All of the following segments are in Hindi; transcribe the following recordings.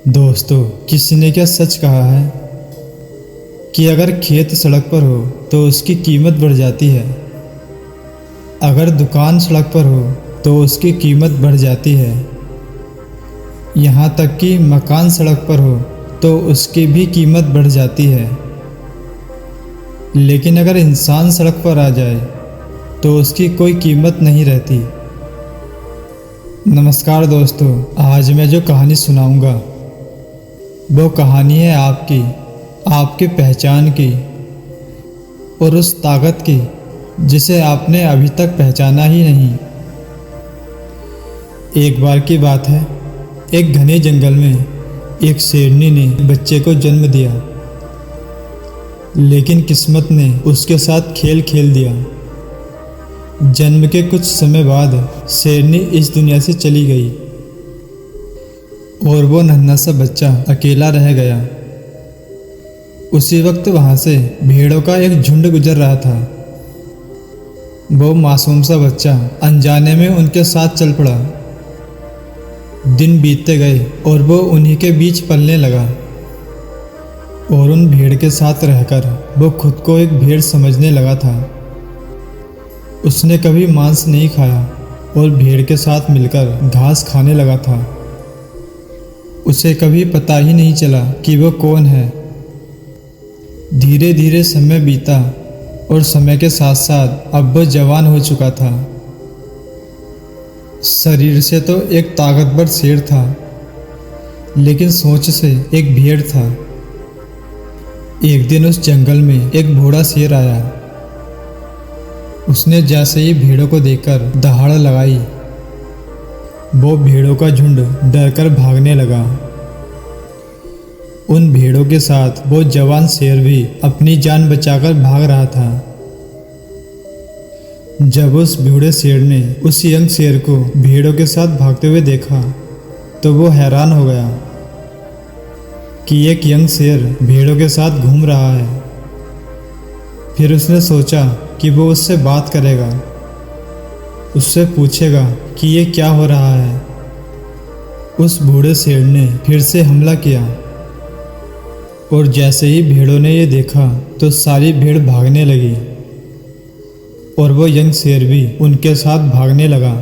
दोस्तों, किसी ने क्या सच कहा है कि अगर खेत सड़क पर हो तो उसकी कीमत बढ़ जाती है, अगर दुकान सड़क पर हो तो उसकी कीमत बढ़ जाती है, यहाँ तक कि मकान सड़क पर हो तो उसकी भी कीमत बढ़ जाती है। लेकिन अगर इंसान सड़क पर आ जाए तो उसकी कोई कीमत नहीं रहती। नमस्कार दोस्तों, आज मैं जो कहानी सुनाऊंगा वो कहानी है आपकी पहचान की और उस ताकत की जिसे आपने अभी तक पहचाना ही नहीं। एक बार की बात है, एक घने जंगल में एक शेरनी ने बच्चे को जन्म दिया, लेकिन किस्मत ने उसके साथ खेल खेल दिया। जन्म के कुछ समय बाद शेरनी इस दुनिया से चली गई और वो नन्हा सा बच्चा अकेला रह गया। उसी वक्त वहाँ से भेड़ों का एक झुंड गुजर रहा था। वो मासूम सा बच्चा अनजाने में उनके साथ चल पड़ा। दिन बीतते गए और वो उन्हीं के बीच पलने लगा और उन भेड़ के साथ रहकर वो खुद को एक भेड़ समझने लगा था। उसने कभी मांस नहीं खाया और भेड़ के साथ मिलकर घास खाने लगा था। उसे कभी पता ही नहीं चला कि वो कौन है। धीरे धीरे समय बीता और समय के साथ साथ अब वो जवान हो चुका था। शरीर से तो एक ताकतवर शेर था, लेकिन सोच से एक भेड़ था। एक दिन उस जंगल में एक बूढ़ा शेर आया। उसने जैसे ही भेड़ों को देखकर दहाड़ लगाई, वो भेड़ों का झुंड डरकर भागने लगा। उन भेड़ों के साथ वो जवान शेर भी अपनी जान बचाकर भाग रहा था। जब उस बूढ़े शेर ने उस यंग शेर को भेड़ों के साथ भागते हुए देखा तो वो हैरान हो गया कि एक यंग शेर भेड़ों के साथ घूम रहा है। फिर उसने सोचा कि वो उससे बात करेगा, उससे पूछेगा कि ये क्या हो रहा है। उस बूढ़े शेर ने फिर से हमला किया और जैसे ही भेड़ों ने ये देखा तो सारी भीड़ भागने लगी और वो यंग शेर भी उनके साथ भागने लगा।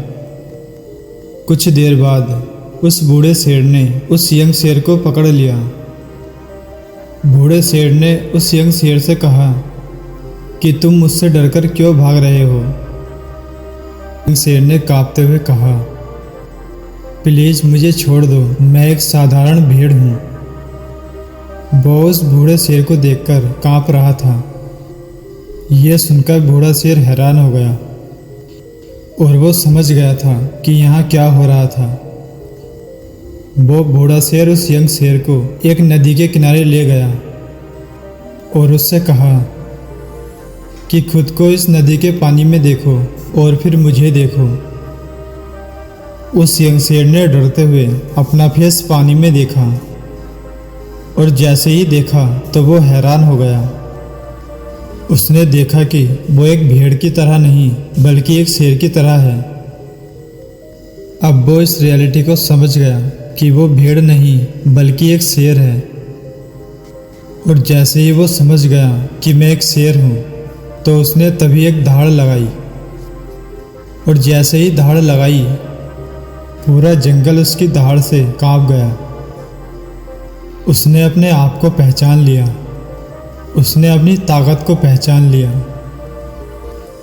कुछ देर बाद उस बूढ़े शेर ने उस यंग शेर को पकड़ लिया। बूढ़े शेर ने उस यंग शेर से कहा कि तुम मुझसे डरकर क्यों भाग रहे हो। यंग शेर ने कांपते हुए कहा, प्लीज़ मुझे छोड़ दो, मैं एक साधारण भेड़ हूँ। वो उस बूढ़े शेर को देखकर कांप रहा था। यह सुनकर बूढ़ा शेर हैरान हो गया और वो समझ गया था कि यहाँ क्या हो रहा था। वो बूढ़ा शेर उस यंग शेर को एक नदी के किनारे ले गया और उससे कहा कि खुद को इस नदी के पानी में देखो और फिर मुझे देखो। उस यंग शेर ने डरते हुए अपना फेस पानी में देखा और जैसे ही देखा तो वो हैरान हो गया। उसने देखा कि वो एक भेड़ की तरह नहीं बल्कि एक शेर की तरह है। अब वो इस रियलिटी को समझ गया कि वो भेड़ नहीं बल्कि एक शेर है। और जैसे ही वो समझ गया कि मैं एक शेर हूँ तो उसने तभी एक दहाड़ लगाई और जैसे ही दहाड़ लगाई पूरा जंगल उसकी दहाड़ से कांप गया। उसने अपने आप को पहचान लिया, उसने अपनी ताकत को पहचान लिया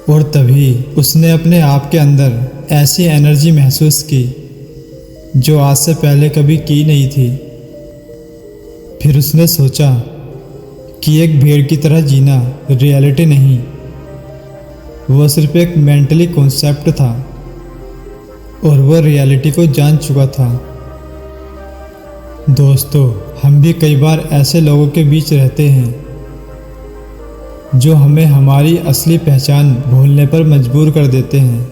और तभी उसने अपने आप के अंदर ऐसी एनर्जी महसूस की जो आज से पहले कभी की नहीं थी। फिर उसने सोचा कि एक भेड़ की तरह जीना रियलिटी नहीं, वो सिर्फ एक मेंटली कॉन्सेप्ट था और वो रियलिटी को जान चुका था। दोस्तों, हम भी कई बार ऐसे लोगों के बीच रहते हैं जो हमें हमारी असली पहचान भूलने पर मजबूर कर देते हैं।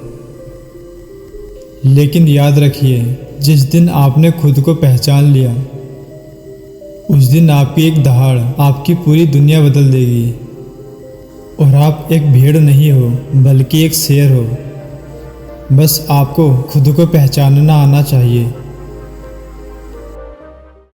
लेकिन याद रखिए, जिस दिन आपने खुद को पहचान लिया उस दिन आपकी एक दहाड़ आपकी पूरी दुनिया बदल देगी और आप एक भेड़ नहीं हो बल्कि एक शेर हो। बस आपको खुद को पहचानना आना चाहिए।